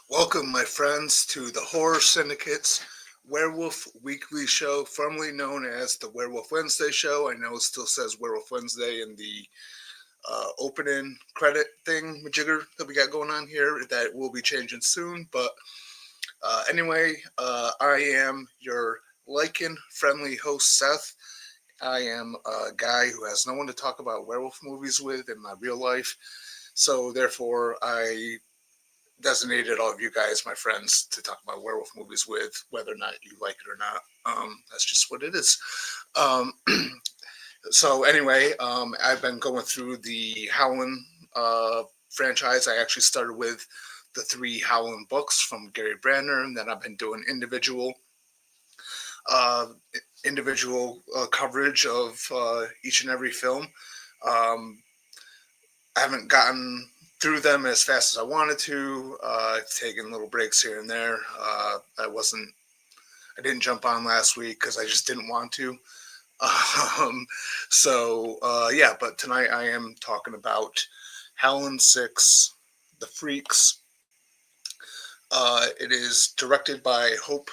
Welcome, my friends, to the Horror Syndicate's Werewolf Weekly Show, formerly known as the Werewolf Wednesday Show. I know it still says Werewolf Wednesday in the opening credit thing, majigger that we got going on here. That will be changing soon. But anyway, I am your lichen friendly host, Seth. I am a guy who has no one to talk about werewolf movies with in my real life. So, therefore, I designated all of you guys, my friends, to talk about werewolf movies with, whether or not you like it or not. That's just what it is. Um, so anyway, I've been going through the Howling franchise. I actually started with the three Howling books from Gary Brandner, and then I've been doing uh, individual coverage of each and every film. Um, I haven't gotten through them as fast as I wanted to. I've taken little breaks here and there. I didn't jump on last week because I just didn't want to. Um, so but tonight I am talking about Howling VI, The Freaks. It is directed by Hope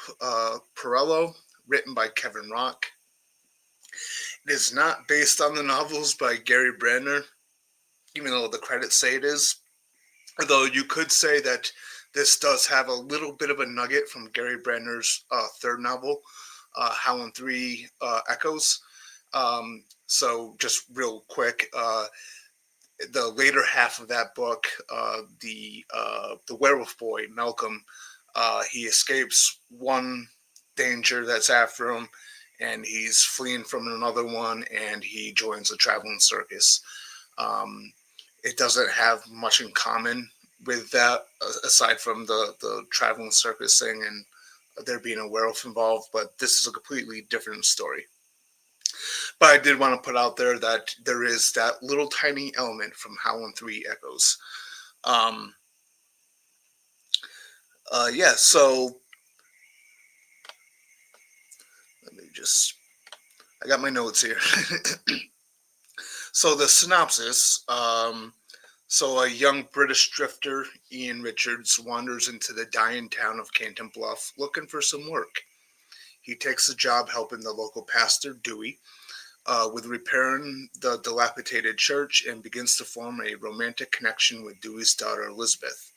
Perello, written by Kevin Rock. It is not based on the novels by Gary Brandner, even though the credits say it is. Although you could say that this does have a little bit of a nugget from Gary Brandner's third novel, Howling III Echoes. So just real quick, the later half of that book, the werewolf boy Malcolm, he escapes one danger that's after him, and he's fleeing from another one, and he joins a traveling circus. Um, it doesn't have much in common with that, aside from the traveling circus thing and there being a werewolf involved. But this is a completely different story. But I did want to put out there that there is that little tiny element from Howling Three Echoes. Um, yeah. So let me just. I got my notes here. So the synopsis. So a young British drifter, Ian Richards, wanders into the dying town of Canton Bluff looking for some work. He takes a job helping the local pastor, Dewey, with repairing the dilapidated church and begins to form a romantic connection with Dewey's daughter, Elizabeth.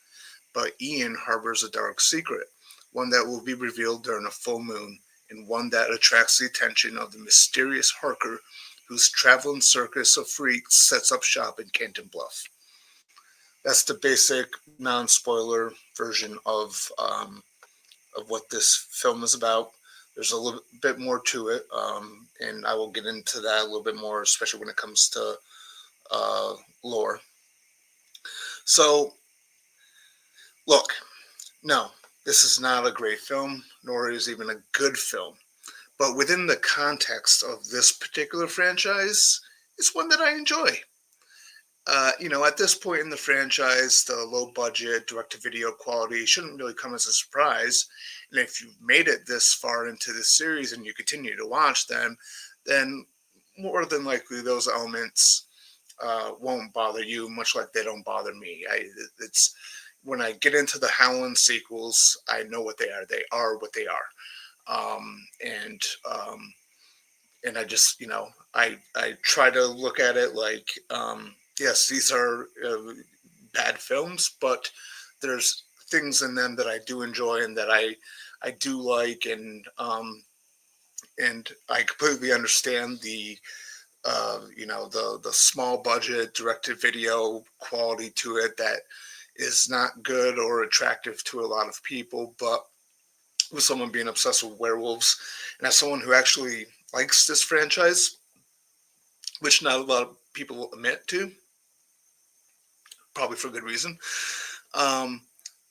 But Ian harbors a dark secret, one that will be revealed during a full moon, and one that attracts the attention of the mysterious Harker, whose traveling circus of freaks sets up shop in Canton Bluff. That's the basic non-spoiler version of what this film is about. There's a little bit more to it, and I will get into that a little bit more, especially when it comes to uh, lore. So, look, no, this is not a great film, nor is even a good film. But within the context of this particular franchise, it's one that I enjoy. At this point in the franchise, the low budget, direct to video quality shouldn't really come as a surprise. And if you've made it this far into the series and you continue to watch them, then more than likely those elements won't bother you, much like they don't bother me. It's when I get into the Howland sequels, I know what they are. They are what they are, um, and um, and I just I try to look at it like yes, these are bad films, but there's things in them that I do enjoy and that I do like, and I completely understand the small budget directed video quality to it that is not good or attractive to a lot of people, but with someone being obsessed with werewolves and as someone who actually likes this franchise, which not a lot of people admit to, probably for good reason. Um,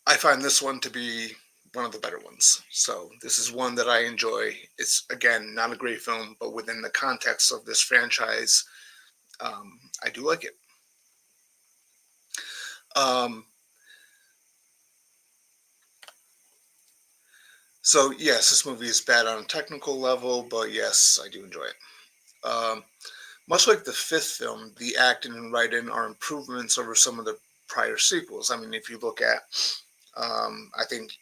I find this one to be one of the better ones. So this is one that I enjoy. It's again not a great film, but within the context of this franchise, I do like it. Um, so yes, this movie is bad on a technical level, but yes, I do enjoy it. Much like the fifth film, the acting and writing are improvements over some of the prior sequels. I mean, if you look at I think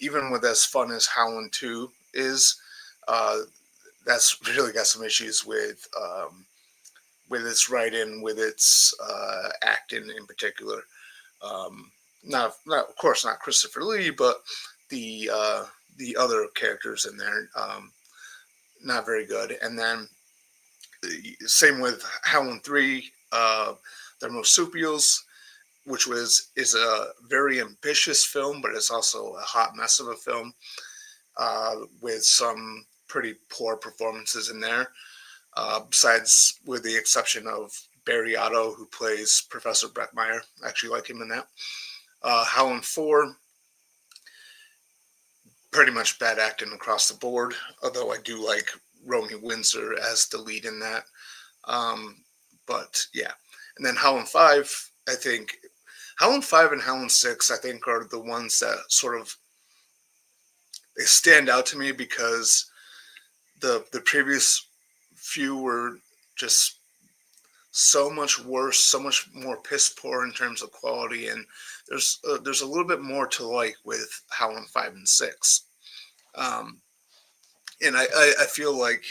even with as fun as Howling 2 is, uh, that's really got some issues with its writing, with its acting in particular. Um, not of course not Christopher Lee, but the uh, the other characters in there, not very good. And then same with Howling 3, the marsupials, which is a very ambitious film, but it's also a hot mess of a film, with some pretty poor performances in there. Besides, with the exception of Barry Otto, who plays Professor Breckmeyer, I actually like him in that. Howling 4, pretty much bad acting across the board, although I do like Romy Windsor as the lead in that. Um, but yeah. And then Howling 5, I think Howling 5 and Howling 6, I think, are the ones that sort of they stand out to me because the previous few were just so much worse, so much more piss poor in terms of quality, and there's a little bit more to like with Howling 5 and 6. Um, and I feel like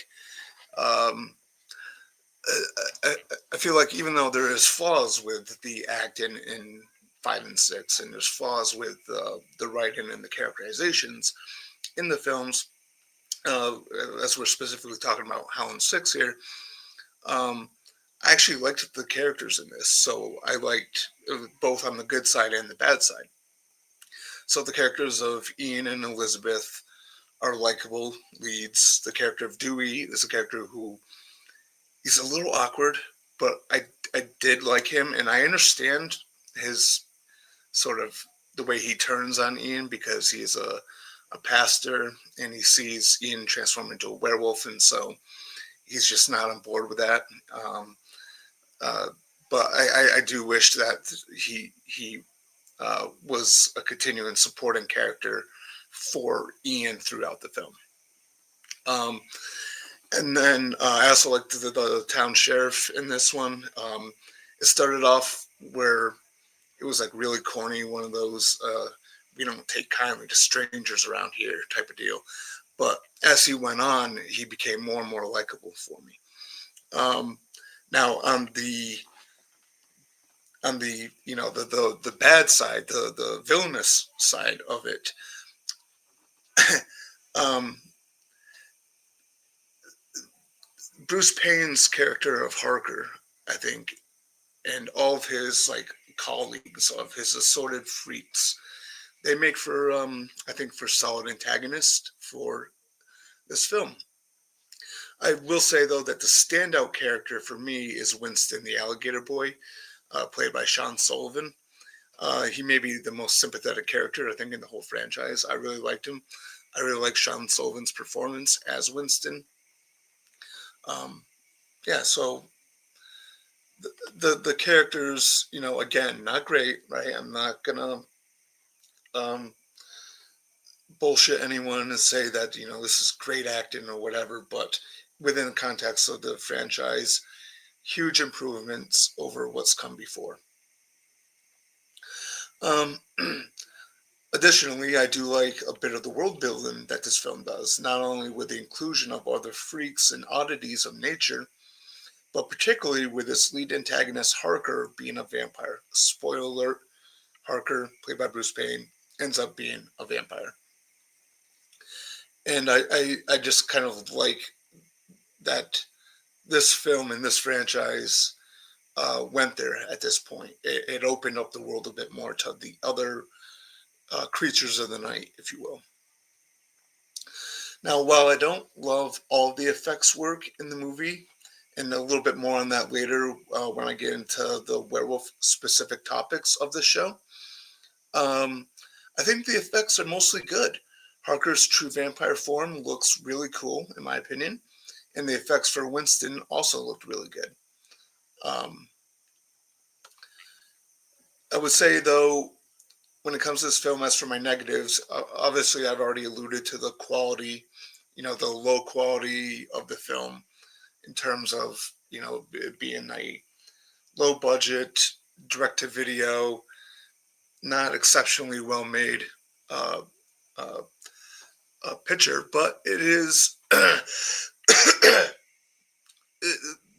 um, I feel like even though there is flaws with the acting in 5 and 6, and there's flaws with the writing and the characterizations in the films, uh, as we're specifically talking about Howling 6 here, um, I actually liked the characters in this. So I liked both on the good side and the bad side. So the characters of Ian and Elizabeth are likable leads. The character of Dewey is a character who he's a little awkward, but I did like him, and I understand his sort of the way he turns on Ian because he's a pastor and he sees Ian transform into a werewolf, and so he's just not on board with that. Um, uh, but I do wish that he was a continuing supporting character for Ian throughout the film. Um, and then I also liked the town sheriff in this one. It started off where it was like really corny, one of those we don't take kindly to strangers around here type of deal. But as he went on, he became more and more likable for me. Um, now on the the bad side, the villainous side of it, um, Bruce Payne's character of Harker, I think, and all of his like colleagues of his assorted freaks, they make for I think for solid antagonist for this film. I will say though that the standout character for me is Winston the Alligator Boy, played by Sean Sullivan. He may be the most sympathetic character I think in the whole franchise. I really liked him. I really like Sean Sullivan's performance as Winston. Um, yeah, so the characters, again, not great, right? I'm not gonna um, bullshit anyone and say that this is great acting or whatever, but within the context of the franchise, huge improvements over what's come before. Um, Additionally, I do like a bit of the world building that this film does, not only with the inclusion of other freaks and oddities of nature, but particularly with its lead antagonist Harker being a vampire. Spoiler alert, Harker, played by Bruce Payne, ends up being a vampire. And I just kind of like that this film and this franchise went there at this point. It opened up the world a bit more to the other creatures of the night, if you will. Now, while I don't love all the effects work in the movie, and a little bit more on that later when I get into the werewolf specific topics of the show, um, I think the effects are mostly good. Harker's true vampire form looks really cool, in my opinion, and the effects for Winston also looked really good. Um, I would say, though, when it comes to this film, as for my negatives, obviously I've already alluded to the quality, the low quality of the film in terms of, it being a low budget, direct to video, not exceptionally well made uh, uh, picture, but it is.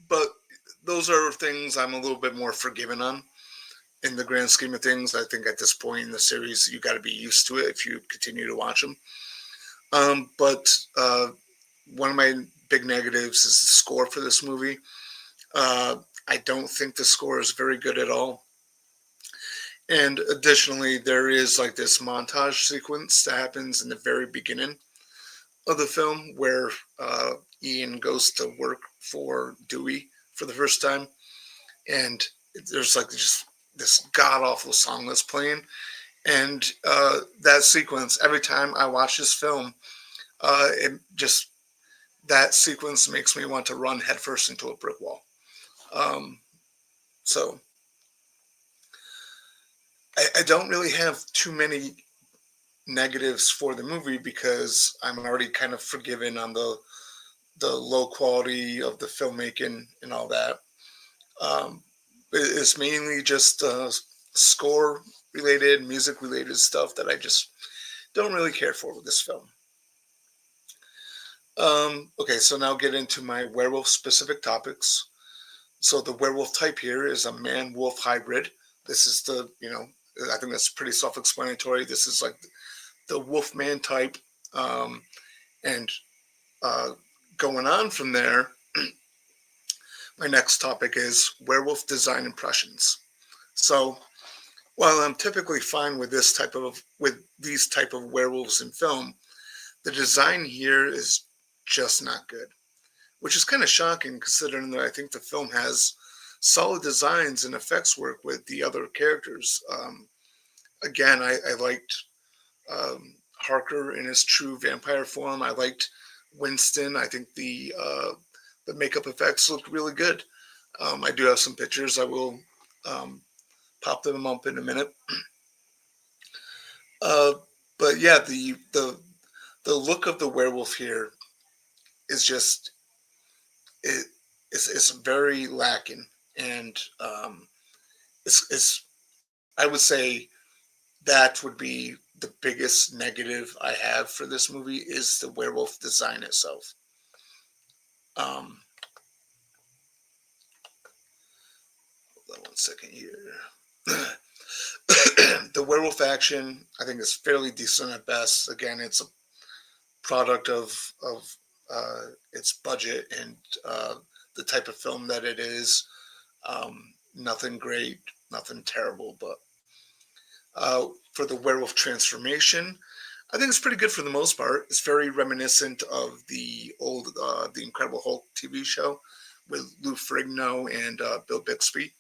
But those are things I'm a little bit more forgiving on in the grand scheme of things. I think at this point in the series, you got to be used to it if you continue to watch them. But one of my big negatives is the score for this movie. I don't think the score is very good at all. And additionally, there is like this montage sequence that happens in the very beginning of the film where Ian goes to work for Dewey for the first time, and there's like just this god awful song that's playing, and that sequence. Every time I watch this film, it just that sequence makes me want to run headfirst into a brick wall. Um, so I don't really have too many negatives for the movie because I'm already kind of forgiven on the low quality of the filmmaking and all that. Um, it's mainly just score related, music related stuff that I just don't really care for with this film. Okay, so now get into my werewolf specific topics. So the werewolf type here is a man wolf hybrid. This is I think that's pretty self explanatory. This is like the wolf man type. Um, and uh, Going on from there, my next topic is werewolf design impressions. So while I'm typically fine with these type of werewolves in film, the design here is just not good, which is kind of shocking considering that I think the film has solid designs and effects work with the other characters. Again, I liked Harker in his true vampire form. I liked Winston. I think the makeup effects looked really good. I do have some pictures. I will um, pop them up in a minute. Uh, but yeah, the look of the werewolf here is just it it's very lacking, and it's I would say that would be the biggest negative I have for this movie is the werewolf design itself. Um, Hold on one second here. The werewolf action, I think, is fairly decent at best. Again, it's a product of its budget and the type of film that it is. Nothing great, nothing terrible, but for the werewolf transformation, I think it's pretty good for the most part. It's very reminiscent of the old The Incredible Hulk TV show with Lou Ferrigno and Bill Bixby.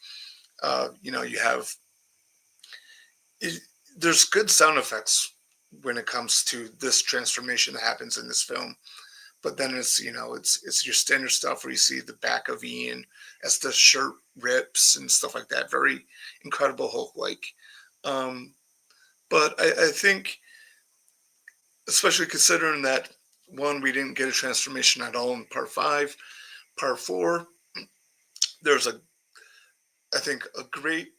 You have it, there's good sound effects when it comes to this transformation that happens in this film. But then it's your standard stuff where you see the back of Ian as the shirt rips and stuff like that. Very Incredible Hulk like. Um, but I think, especially considering that one, we didn't get a transformation at all in part five. Part four, there's I think a great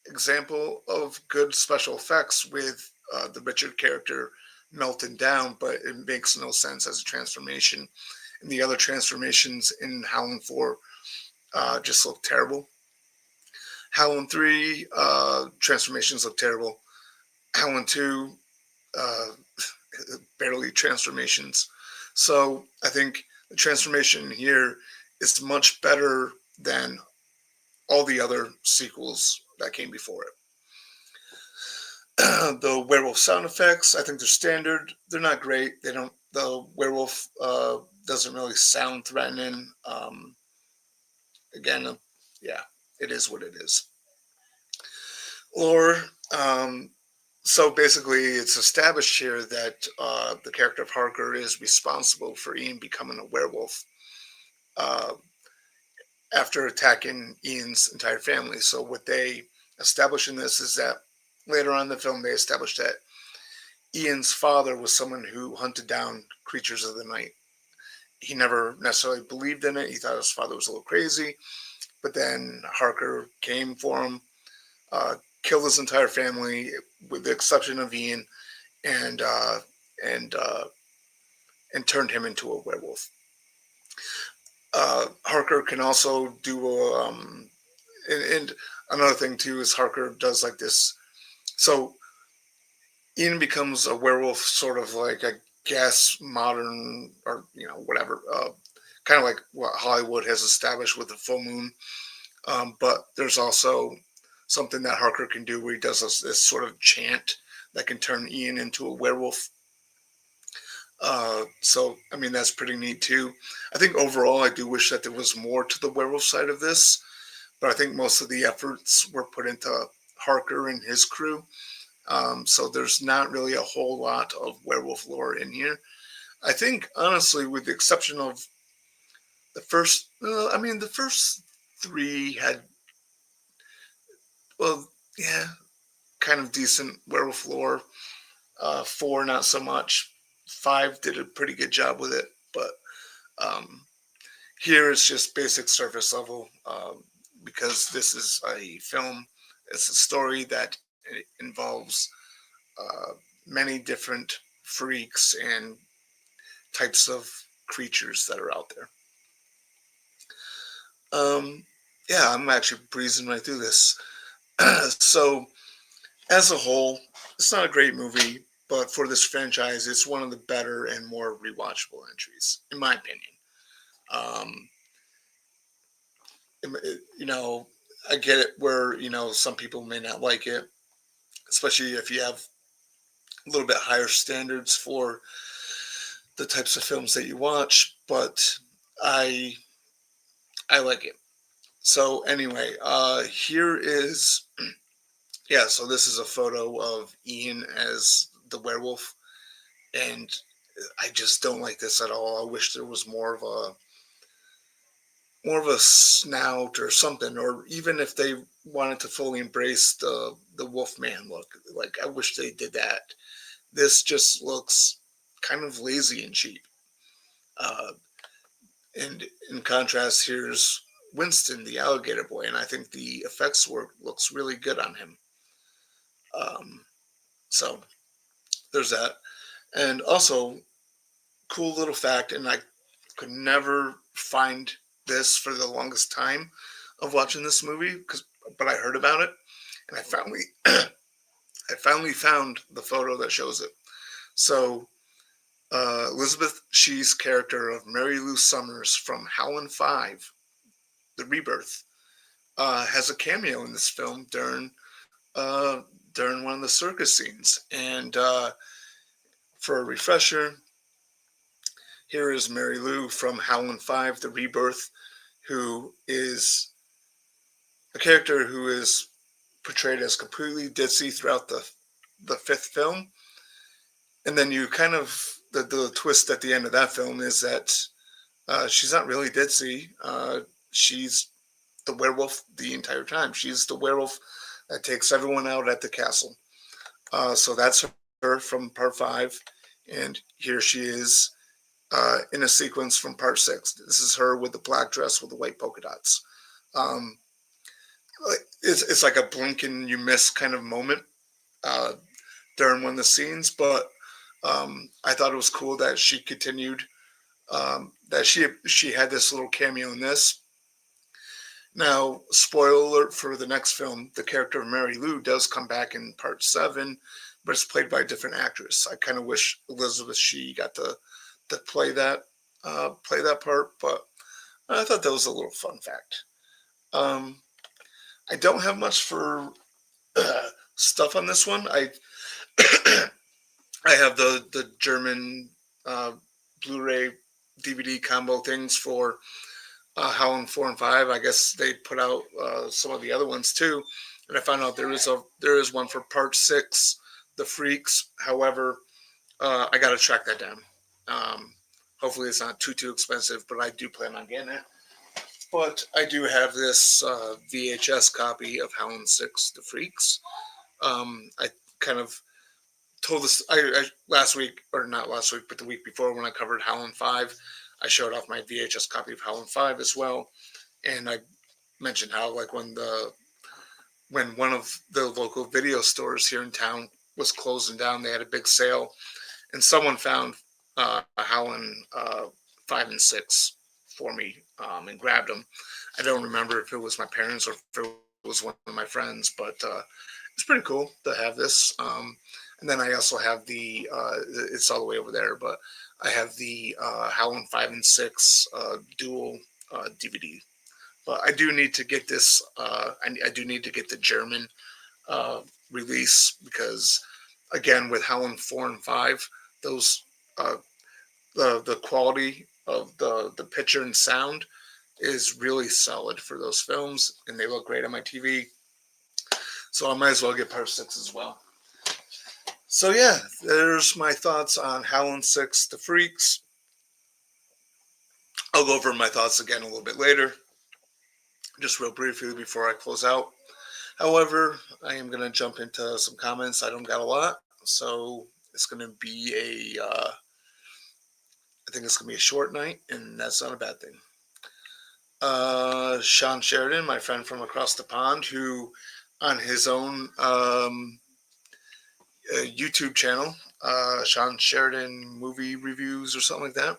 example of good special effects with the Richard character melting down, but it makes no sense as a transformation. And the other transformations in Howling 4 just look terrible. Howling 3 transformations look terrible. Howling 2 uh, barely transformations. So I think the transformation here is much better than all the other sequels that came before it. The werewolf sound effects, I think they're standard. They're not great. They don't. The werewolf doesn't really sound threatening. Again, yeah, it is what it is. Or so basically, it's established here that the character of Harker is responsible for Ian becoming a werewolf uh, after attacking Ian's entire family. So what they establish in this is that later on in the film, they established that Ian's father was someone who hunted down creatures of the night. He never necessarily believed in it. He thought his father was a little crazy. But then Harker came for him, killed his entire family, with the exception of Ian, and uh, and uh, and turned him into a werewolf. Harker can also do and another thing too is Harker does like this. So Ian becomes a werewolf, sort of like I guess modern or whatever, kind of like what Hollywood has established with the full moon. But there's also something that Harker can do where he does this sort of chant that can turn Ian into a werewolf. So I mean that's pretty neat too. I think overall I do wish that there was more to the werewolf side of this, but I think most of the efforts were put into Harker and his crew. So there's not really a whole lot of werewolf lore in here. I think honestly, with the exception of the first, I mean the first three had, well, yeah, kind of decent werewolf lore. Four not so much. Five did a pretty good job with it, but um, here it's just basic surface level, because this is a film. It's a story that involves uh, many different freaks and types of creatures that are out there. Um, yeah, I'm actually breezing right through this. So, as a whole, it's not a great movie, but for this franchise, it's one of the better and more rewatchable entries, in my opinion. Um, you know, I get it where some people may not like it, especially if you have a little bit higher standards for the types of films that you watch. But I I like it. So anyway, here is yeah. So this is a photo of Ian as the werewolf, and I just don't like this at all. I wish there was more of a snout or something, or even if they wanted to fully embrace the Wolfman look, like I wish they did that. This just looks kind of lazy and cheap. Uh, and in contrast, here's Winston, the alligator boy, and I think the effects work looks really good on him. Um, so there's that, and also cool little fact, and I could never find this for the longest time of watching this movie, but I heard about it, and I finally I finally found the photo that shows it. So Elizabeth Shee's character of Mary Lou Summers from Howling V, The Rebirth, has a cameo in this film uh, during one of the circus scenes. And for a refresher, here is Mary Lou from Howling V, The Rebirth, who is a character who is portrayed as completely ditzy throughout the fifth film, and then you kind of the twist at the end of that film is that she's not really ditzy. She's the werewolf the entire time. She's the werewolf that takes everyone out at the castle. So that's her from part five, and here she is in a sequence from part six. This is her with the black dress with the white polka dots. Um, it's like a blink and you miss kind of moment uh, during one of the scenes, but I thought it was cool that she continued, that she had this little cameo in this. Now, spoiler alert for the next film: the character of Mary Lou does come back in part seven, but it's played by a different actress. I kind of wish Elizabeth Shee got to play that part, but I thought that was a little fun fact. Um, I don't have much for stuff on this one. I have the German uh, Blu-ray DVD combo things for Howling 4 and 5. I guess they put out some of the other ones too, and I found out there is one for part 6, The Freaks. However, I got to track that down. Um, Hopefully, it's not too expensive, but I do plan on getting it. But I do have this VHS copy of Howling 6, The Freaks. I kind of told this last week, or not last week, but the week before when I covered Howling 5. I showed off my VHS copy of Howling 5 as well, and I mentioned how like when when one of the local video stores here in town was closing down. They had a big sale, and someone found Howlin' 5 and 6 for me and grabbed them. I don't remember if it was my parents or if it was one of my friends, but it's pretty cool to have this. And then I also have it's all the way over there, but I have the Howlin' 5 and 6 dual DVD. But I do need to get this. I do need to get the German uh, release because, again, with Howlin' 4 and 5, those the quality of the picture and sound is really solid for those films, and they look great on my TV. So I might as well get part 6 as well. So yeah, there's my thoughts on Howlin' 6, The Freaks. I'll go over my thoughts again a little bit later, just real briefly before I close out. However, I am going to jump into some comments. I don't got a lot, so it's going to be I think it's going to be a short night, and that's not a bad thing. Sean Sheridan, my friend from across the pond, who on his own YouTube channel, Sean Sheridan Movie Reviews or something like that,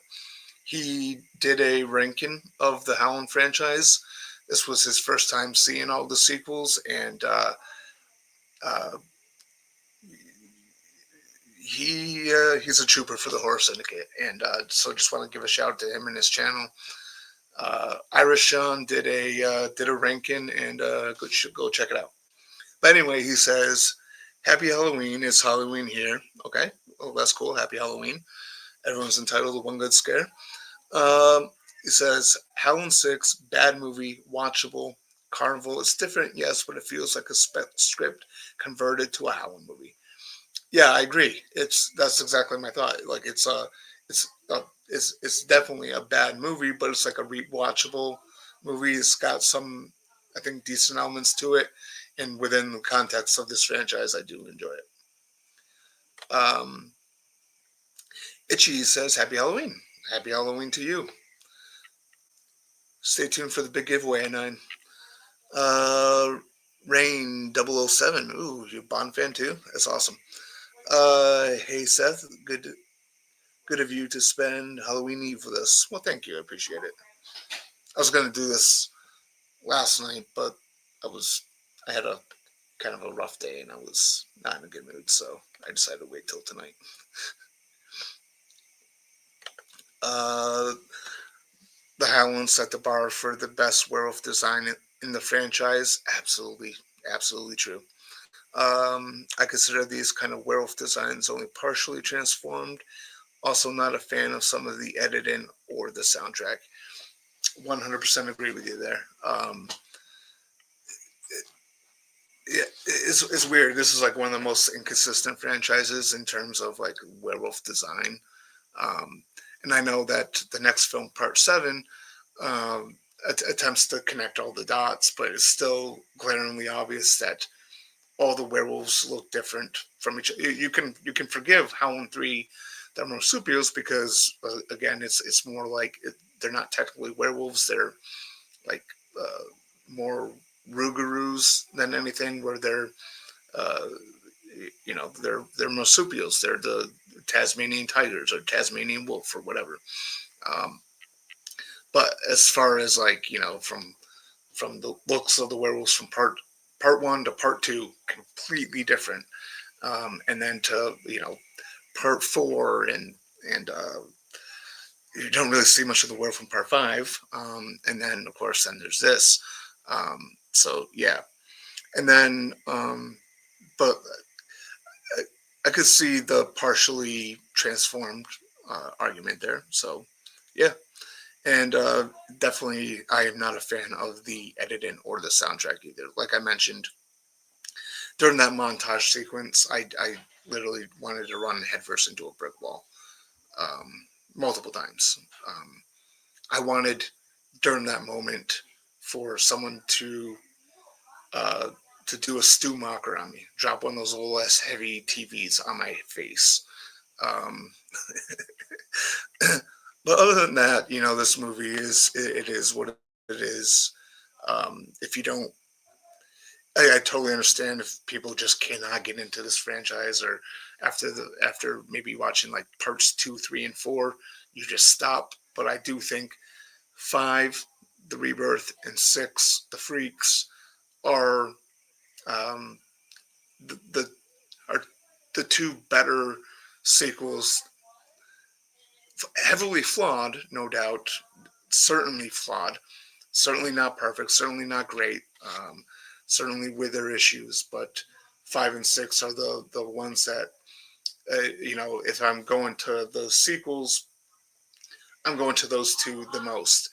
he did a ranking of the Howlin' franchise. This was his first time seeing all the sequels, and uh, he's a trooper for the Horror Syndicate, and so just want to give a shout out to him and his channel. Irish Sean did a ranking, and go check it out. But anyway, he says, "Happy Halloween! It's Halloween here." Okay, well that's cool. Happy Halloween! Everyone's entitled to one good scare. He says, "Howlin' 6, bad movie, watchable. Carnival, it's different, yes, but it feels like a script converted to a Howlin' movie." Yeah, I agree. That's exactly my thought. Like it's it's definitely a bad movie, but it's like a rewatchable movie. It's got some, I think, decent elements to it, and within the context of this franchise, I do enjoy it. Um, Itchy says, "Happy Halloween! Happy Halloween to you." Stay tuned for the big giveaway at 9. Uh, Rain 007. Ooh, you a Bond fan too? That's awesome. Hey Seth, good of you to spend Halloween Eve with us. Well, thank you. I appreciate it. I was going to do this last night, but I had a kind of a rough day and I was not in a good mood, so I decided to wait till tonight. Uh, the Howlin' set the bar for the best werewolf design in the franchise. Absolutely, absolutely true. I consider these kind of werewolf designs only partially transformed. Also, not a fan of some of the editing or the soundtrack. 100% agree with you there. It's weird. This is like one of the most inconsistent franchises in terms of like werewolf design. Um, and I know that the next film, Part 7, um, attempts to connect all the dots, but it's still glaringly obvious that all the werewolves look different from each other. You can forgive Howlin' 3, the marsupials, because again, it's more like they're not technically werewolves. They're like uh, more rougarous than anything, where uh, they're marsupials. They're the Tasmanian tigers or Tasmanian wolf or whatever. Um, but as far as like from the looks of the werewolves from part 1 to part 2, completely different. And then to part 4 and you don't really see much of the werewolf from part 5. And then of course then there's this. So yeah, and then but I could see the partially transformed argument there. So yeah, and definitely I am not a fan of the editing or the soundtrack either. Like I mentioned during that montage sequence, I literally wanted to run headfirst into a brick wall multiple times. I wanted during that moment for someone uh, to do a stew mocker on me, drop one of those little less heavy TVs on my face. Um, but other than that, this movie is it is what it is. If you don't I totally understand if people just cannot get into this franchise, or after maybe watching like parts 2, 3, and 4, you just stop. But I do think 5, The Rebirth, and 6, The Freaks, are um, the are the two better sequels. Heavily flawed, no doubt. Certainly flawed. Certainly not perfect. Certainly not great. Certainly with their issues, but 5 and 6 are the ones that if I'm going to the sequels, I'm going to those two the most.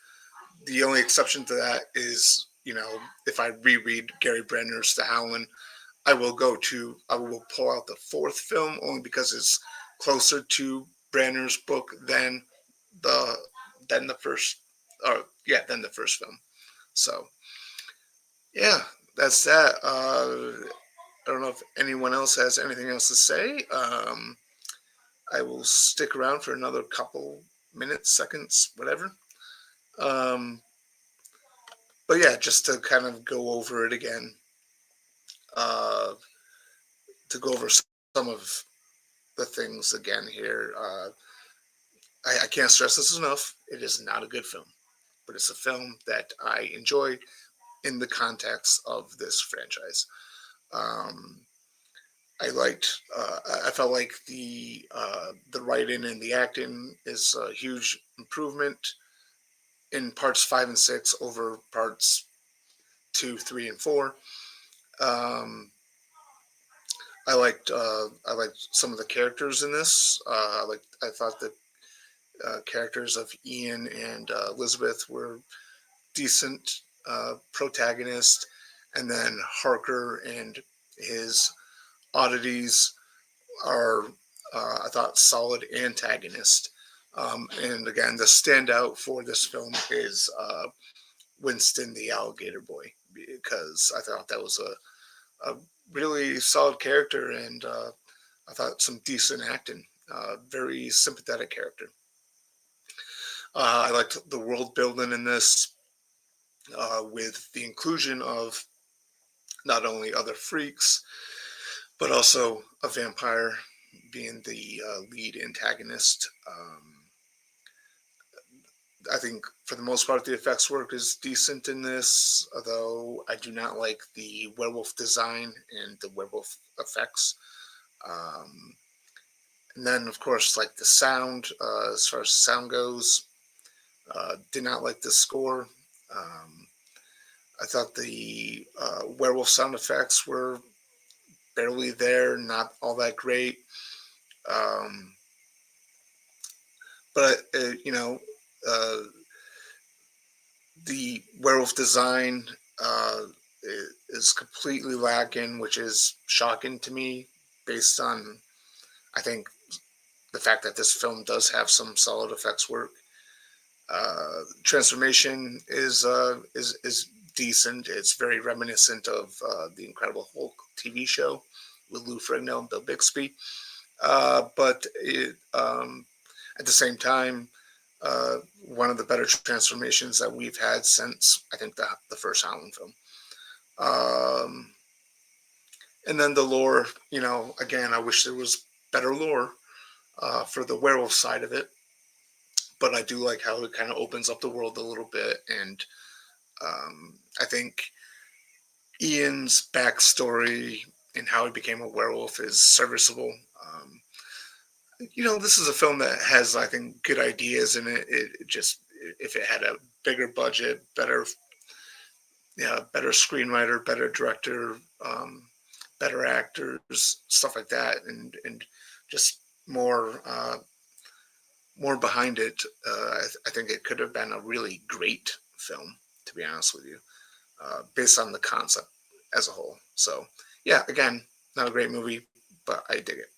The only exception to that is, if I reread Gary Brenner's The Howling, I will pull out the fourth film only because it's closer to Branner's book the than the first, or yeah, than the first film. So yeah, that's that. I don't know if anyone else has anything else to say. I will stick around for another couple minutes, seconds, whatever. Um, but yeah, just to kind of go over it again, uh, to go over some of the things again here. I can't stress this enough. It is not a good film, but it's a film that I enjoy in the context of this franchise. Um, I liked. I felt like the writing and the acting is a huge improvement in parts 5 and 6 over parts 2, 3, and 4. Um, I liked some of the characters in this. I thought the characters of Ian and Elizabeth were decent protagonists, and then Harker and his oddities are, I thought, solid antagonists. And again, the standout for this film is Winston the Alligator Boy, because I thought that was a really solid character, and I thought some decent acting. Very sympathetic character. I liked the world building in this, with the inclusion of not only other freaks, but also a vampire being the lead antagonist. I think for the most part, the effects work is decent in this, although I do not like the werewolf design and the werewolf effects. Um, and then, of course, like the sound, as far as sound goes, did not like the score. Um, I thought the werewolf sound effects were barely there, not all that great. Um, but uh, the werewolf design uh, is completely lacking, which is shocking to me, based on, I think, the fact that this film does have some solid effects work. Transformation is decent. It's very reminiscent of the Incredible Hulk TV show with Lou Ferrigno and Bill Bixby. But at the same time, one of the better transformations that we've had since, I think, the first Howling film. Um, and then the lore, again, I wish there was better lore for the werewolf side of it, but I do like how it kind of opens up the world a little bit, and I think Ian's backstory and how he became a werewolf is serviceable. This is a film that has, I think, good ideas in it. It just, if it had a bigger budget, better screenwriter, better director, better actors, stuff like that, and just more behind it. I think it could have been a really great film, to be honest with you, based on the concept as a whole. So yeah, again, not a great movie, but I dig it.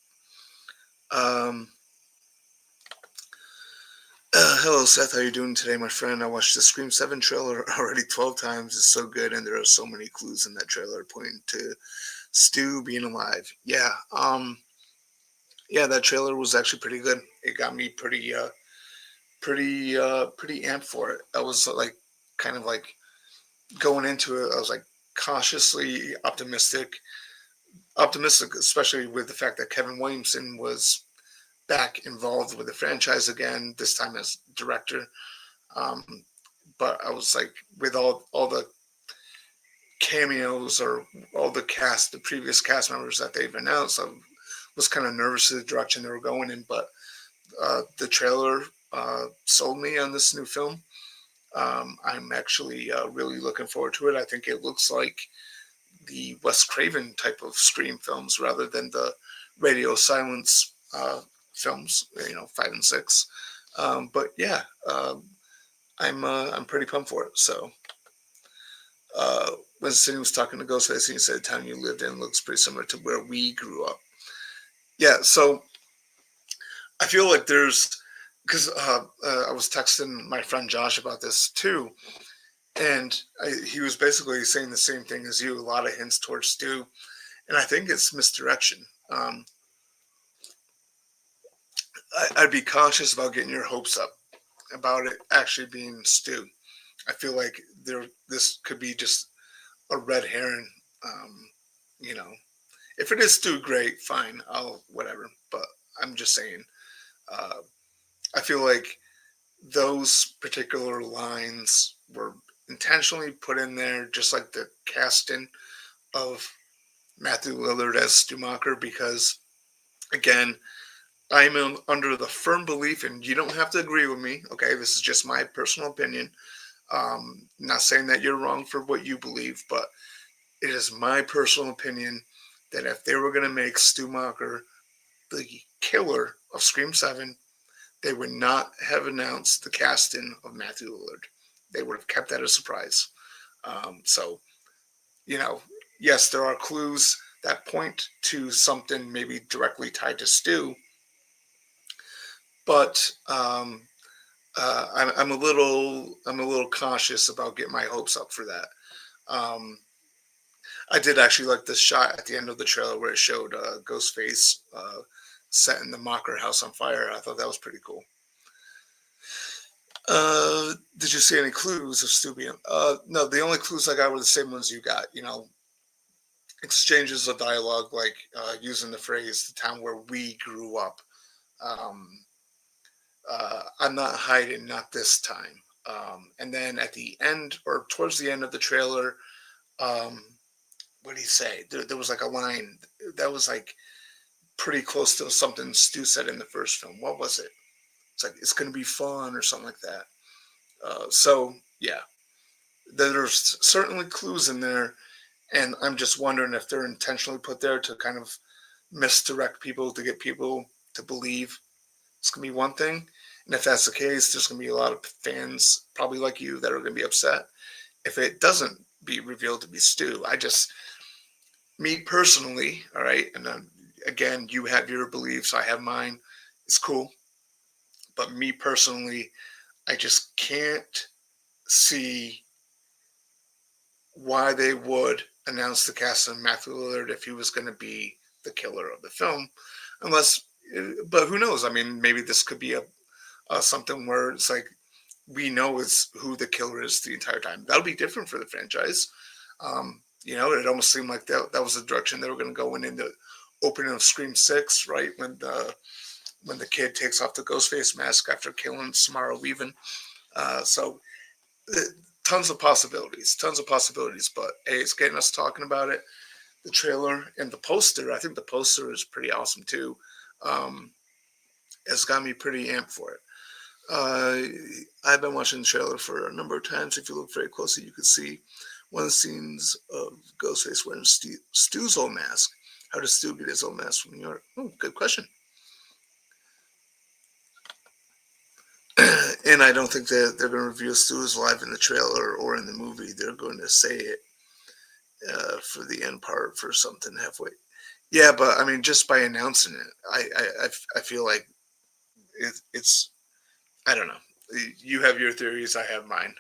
Hello, Seth. How you doing today, my friend? I watched the Scream 7 trailer already 12 times. It's so good, and there are so many clues in that trailer pointing to Stu being alive. Yeah, that trailer was actually pretty good. It got me pretty amped for it. I was like, kind of like going into it. I was like cautiously optimistic, especially with the fact that Kevin Williamson was back involved with the franchise again, this time as director. Um, but I was like, with all the cameos or all the previous cast members that they've announced, I was kind of nervous of the direction they were going in. But the trailer sold me on this new film. I'm actually really looking forward to it. I think it looks like the Wes Craven type of Scream films rather than the radio silence films, 5 and 6. But yeah, I'm pretty pumped for it. So when Cindy was talking to Ghostface, and he said the town you lived in looks pretty similar to where we grew up. Yeah, so I feel like because I was texting my friend Josh about this too, and he was basically saying the same thing as you. A lot of hints towards Stu, and I think it's misdirection. I'd be cautious about getting your hopes up about it actually being Stu. I feel like this could be just a red herring. You know, if it is Stu, great, fine, I'll whatever. But I'm just saying, uh, I feel like those particular lines were intentionally put in there, just like the casting of Matthew Lillard as Stu Macher, because again, I'm under the firm belief, and you don't have to agree with me. Okay, this is just my personal opinion. Not saying that you're wrong for what you believe, but it is my personal opinion that if they were going to make Stu Macher the killer of Scream 7, they would not have announced the casting of Matthew Lillard. They would have kept that a surprise. So, yes, there are clues that point to something maybe directly tied to Stu, but I'm a little cautious about getting my hopes up for that. Um, I did actually like the shot at the end of the trailer where it showed Ghostface setting the Mocker house on fire. I thought that was pretty cool. Did you see any clues of Stu being? No, the only clues I got were the same ones you got. Exchanges of dialogue, like using the phrase "the town where we grew up." Um, I'm not hiding, not this time. And then at the end, or towards the end of the trailer, um, what did he say? There was like a line that was like pretty close to something Stu said in the first film. What was it? It's like it's going to be fun or something like that. So yeah, there's certainly clues in there, and I'm just wondering if they're intentionally put there to kind of misdirect people to get people to believe it's going to be one thing. And if that's the case, there's going to be a lot of fans, probably like you, that are going to be upset if it doesn't be revealed to be Stu. Me personally, all right, and again, you have your beliefs, I have mine. It's cool. But me personally, I just can't see why they would announce the cast of Matthew Lillard if he was going to be the killer of the film, unless. But who knows? I mean, maybe this could be a something where it's like we know it's who the killer is the entire time. That'll be different for the franchise. It almost seemed like that was the direction they were going to go in the opening of Scream 6, right? When the kid takes off the Ghostface mask after killing Samara Weaving. So tons of possibilities. But hey, it's getting us talking about it. The trailer and the poster. I think the poster is pretty awesome too. Has got me pretty amped for it. I've been watching the trailer for a number of times. If you look very closely, you can see one of the scenes of Ghostface wearing Stu's old mask. How does Stu get his old mask from New York? Oh, good question. And I don't think that they're going to reveal Stu is alive in the trailer or in the movie. They're going to say it for the end part for something halfway. Yeah, but I mean, just by announcing it, I feel like it's I don't know. You have your theories, I have mine.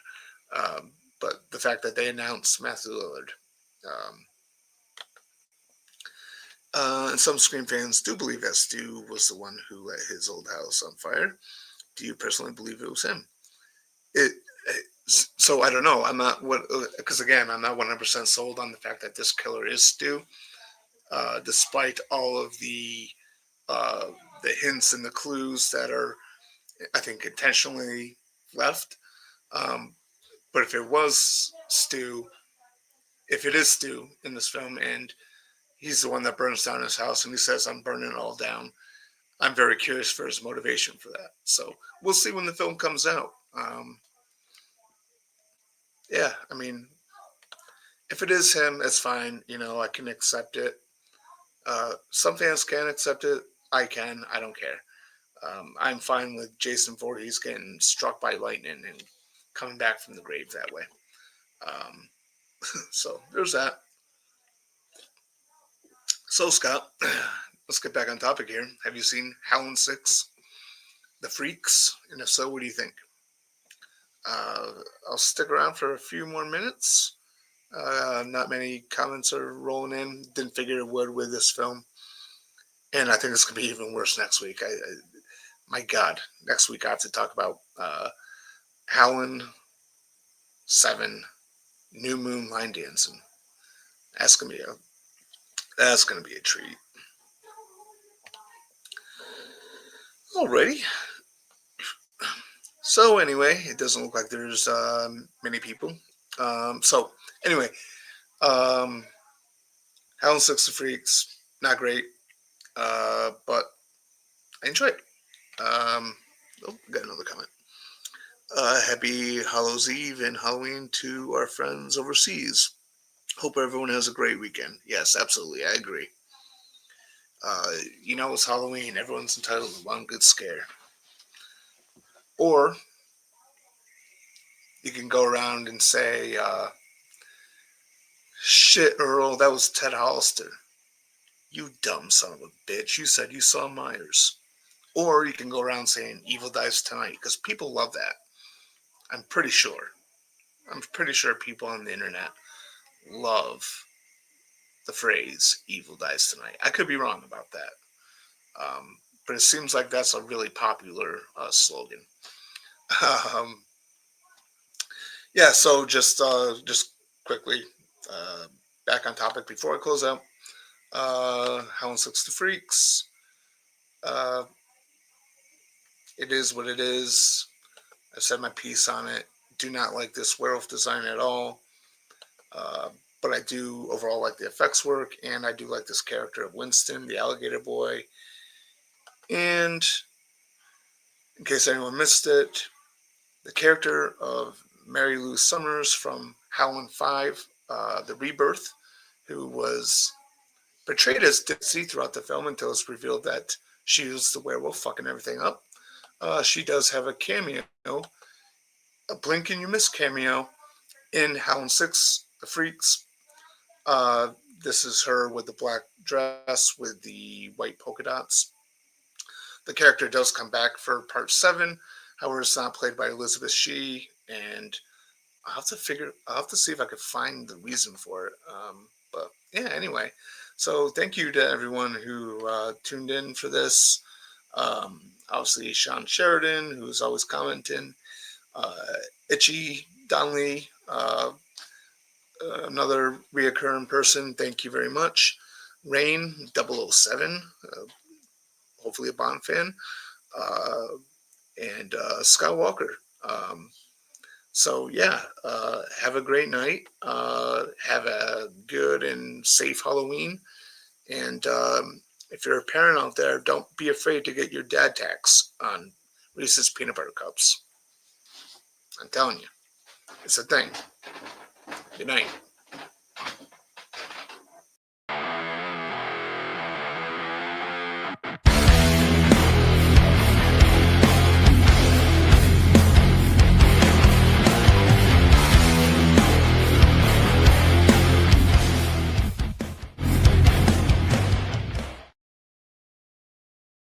But the fact that they announced Matthew Lillard, and some Scream fans do believe that Stu was the one who lit his old house on fire. Do you personally believe it was him? It So I don't know. I'm not what because again, I'm not 100% sold on the fact that this killer is Stu, despite all of uh, the hints and the clues that are, I think, intentionally left. Um, but if it is Stu in this film, and he's the one that burns down his house, and he says, "I'm burning it all down," I'm very curious for his motivation for that. So we'll see when the film comes out. Yeah, I mean, if it is him, it's fine. I can accept it. Some fans can accept it. I can. I don't care. I'm fine with Jason Voorhees getting struck by lightning and coming back from the grave that way. Um, so there's that. So Scott, let's get back on topic here. Have you seen Howling VI, The Freaks? And if so, what do you think? Uh, I'll stick around for a few more minutes. Not many comments are rolling in. Didn't figure it would with this film. And I think it's going to be even worse next week. My God, next week I have to talk about Howling 7, New Moon Line Dancing. That's gonna be a treat. Alrighty. So anyway, it doesn't look like there's many people. So anyway, um, Howling 6 The Freaks, not great, but I enjoy it. Got another comment. Happy Hallows Eve and Halloween to our friends overseas. Hope everyone has a great weekend. Yes, absolutely, I agree. It's Halloween. Everyone's entitled to one good scare. Or you can go around and say, shit, Earl, that was Ted Hollister. You dumb son of a bitch. You said you saw Myers. Or you can go around saying, Evil Dies Tonight, because people love that. I'm pretty sure. I'm pretty sure people on the internet love the phrase Evil Dies Tonight. I could be wrong about that. But it seems like that's a really popular slogan. Um, yeah, so just quickly, uh, back on topic before I close out. Howling 6 The Freaks. Uh, it is what it is. I've said my piece on it. Do not like this werewolf design at all. Uh, but I do overall like the effects work, and I do like this character of Winston, the alligator boy. And in case anyone missed it, the character of Mary Lou Summers from Howling V, The Rebirth, who was portrayed as ditzy throughout the film until it's revealed that she was the werewolf fucking everything up. She does have a cameo, a blink and you miss cameo in Howling 6, The Freaks. Uh, this is her with the black dress with the white polka dots. The character does come back for part 7. However, it's not played by Elizabeth Shee, and I'll have to see if I could find the reason for it. But yeah, anyway. So thank you to everyone who tuned in for this. Obviously, Sean Sheridan, who's always commenting. Uh, Itchy Donnelly, another reoccurring person. Thank you very much. Rain 007, hopefully a Bond fan. Uh, and Scott Walker. So yeah, have a great night. Have a good and safe Halloween. And if you're a parent out there, don't be afraid to get your dad tax on Reese's peanut butter cups. I'm telling you, it's a thing. Good night.